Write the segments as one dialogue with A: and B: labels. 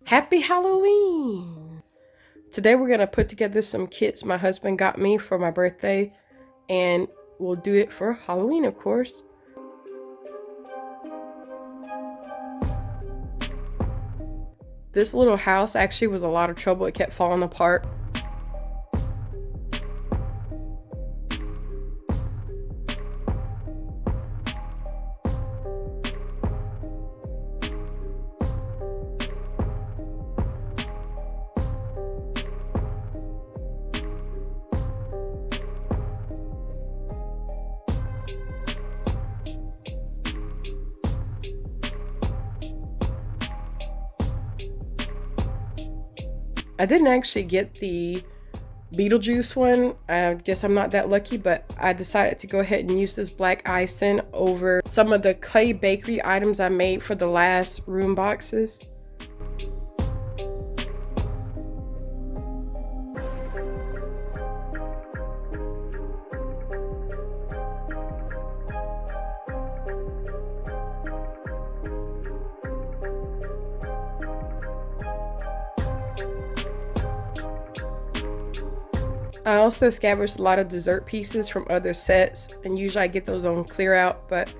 A: Happy Halloween! Today we're going to put together some kits my husband got me for my birthday, and we'll do it for Halloween, of course. This little house actually was a lot of trouble. It kept falling apart. I didn't actually get the Beetlejuice one. I guess I'm not that lucky, but I decided to go ahead and use this black icing over some of the clay bakery items I made for the last room boxes. I also scavenged a lot of dessert pieces from other sets, and usually I get those on clear out, but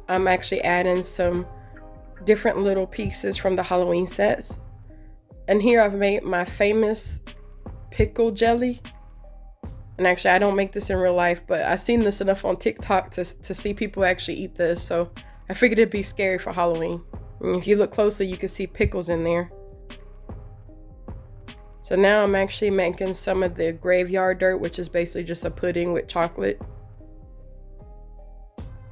A: I'm actually adding some different little pieces from the Halloween sets. And here I've made my famous pickle jelly. And actually I don't make this in real life, but I've seen this enough on TikTok to see people actually eat this, so I figured it'd be scary for Halloween. And if you look closely, you can see pickles in there. So now I'm actually making some of the graveyard dirt, which is basically just a pudding with chocolate.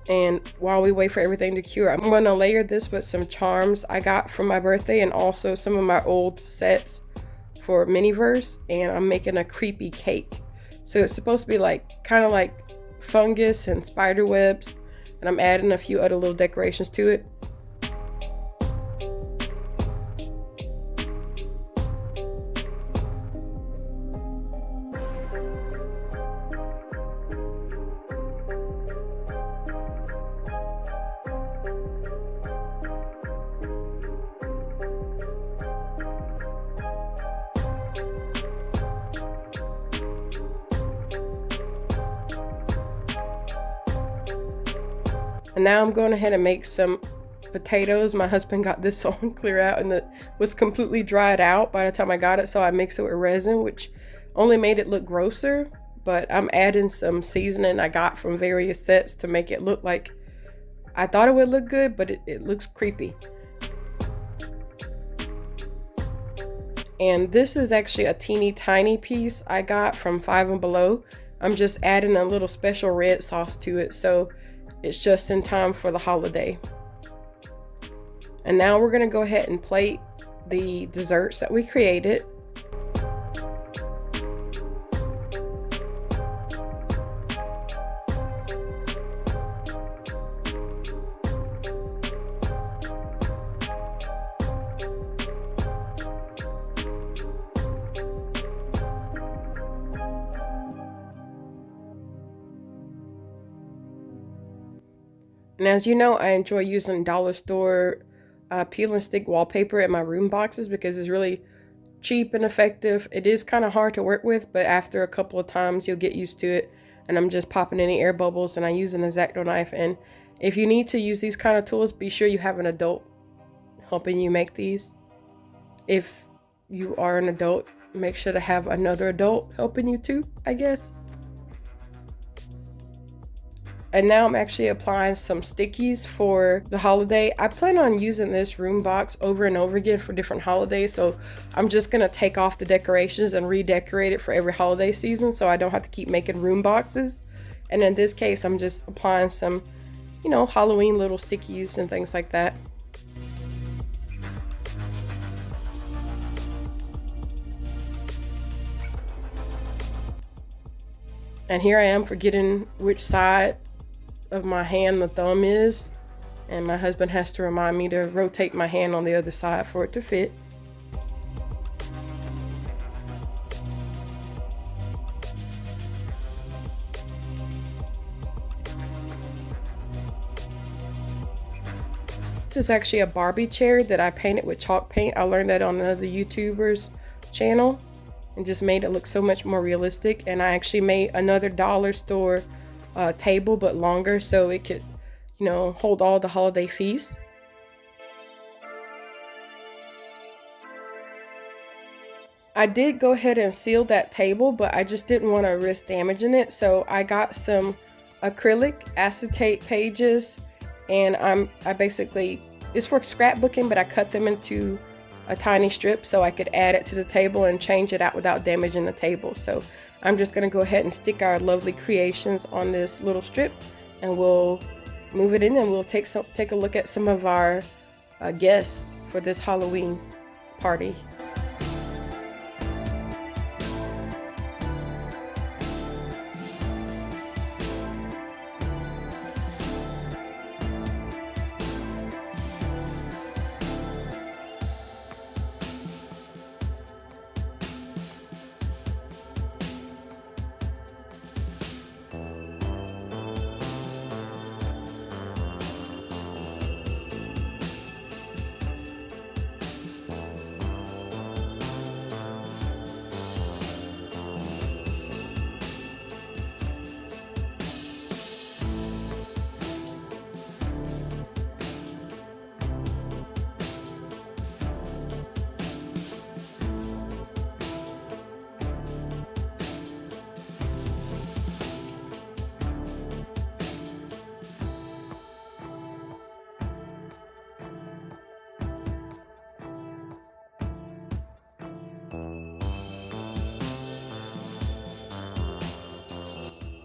A: And while we wait for everything to cure, I'm going to layer this with some charms I got for my birthday and also some of my old sets for Miniverse. And I'm making a creepy cake. So it's supposed to be like kind of like fungus and spider webs. And I'm adding a few other little decorations to it. And now I'm going ahead and make some potatoes. My husband got this on clear out and it was completely dried out by the time I got it. So I mixed it with resin, which only made it look grosser. But I'm adding some seasoning I got from various sets to make it look like I thought it would look good, but it looks creepy. And this is actually a teeny tiny piece I got from Five and Below. I'm just adding a little special red sauce to it, so it's just in time for the holiday. And now we're gonna go ahead and plate the desserts that we created. And as you know, I enjoy using dollar store peel and stick wallpaper in my room boxes because it's really cheap and effective. It is kind of hard to work with, but after a couple of times you'll get used to it. And I'm just popping any air bubbles and I use an X-Acto knife. And if you need to use these kind of tools, be sure you have an adult helping you make these. If you are an adult, make sure to have another adult helping you too, I guess. And now I'm actually applying some stickies for the holiday. I plan on using this room box over and over again for different holidays. So I'm just going to take off the decorations and redecorate it for every holiday season so I don't have to keep making room boxes. And in this case, I'm just applying some, Halloween little stickies and things like that. And here I am forgetting which side of my hand the thumb is, and my husband has to remind me to rotate my hand on the other side for it to fit. Next is actually a Barbie chair that I painted with chalk paint. I learned that on another YouTuber's channel and just made it look so much more realistic. And I actually made another dollar store table, but longer, so it could, you know, hold all the holiday feasts. I did go ahead and seal that table, but I just didn't want to risk damaging it. So I got some acrylic acetate pages, and I basically, it's for scrapbooking, but I cut them into a tiny strip so I could add it to the table and change it out without damaging the table. So I'm just gonna go ahead and stick our lovely creations on this little strip, and we'll move it in, and we'll take a look at some of our guests for this Halloween party.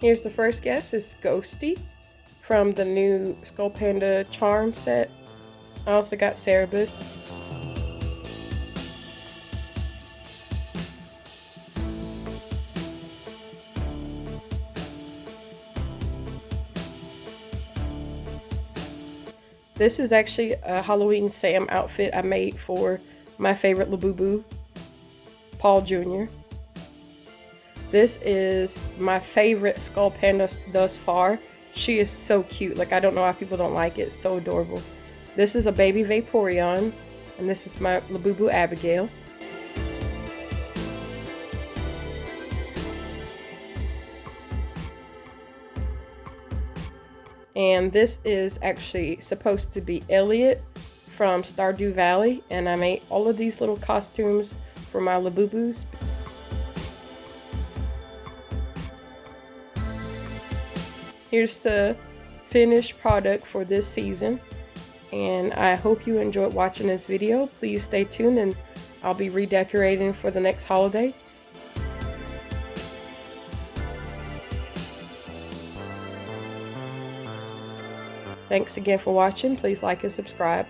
A: Here's the first guest, is Ghosty from the new Skull Panda Charm set. I also got Cerebus. This is actually a Halloween Sam outfit I made for my favorite Labubu, Paul Jr. This is my favorite Skull Panda thus far. She is so cute. Like, I don't know why people don't like it. It's so adorable. This is a baby Vaporeon, and this is my Labubu Abigail. And this is actually supposed to be Elliot from Stardew Valley, and I made all of these little costumes for my Labubus. Here's the finished product for this season, and I hope you enjoyed watching this video. Please stay tuned, and I'll be redecorating for the next holiday. Thanks again for watching. Please like and subscribe.